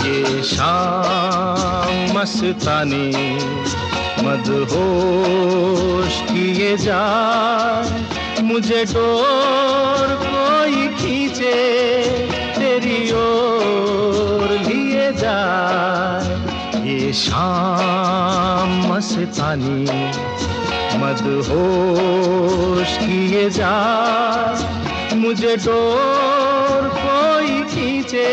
ये शाम मस्तानी मदहोश किए जाए, मुझे डोर कोई खींचे तेरी ओर लिए जाए। ये शाम मस्तानी मदहोश किए जाए, मुझे डोर कोई खींचे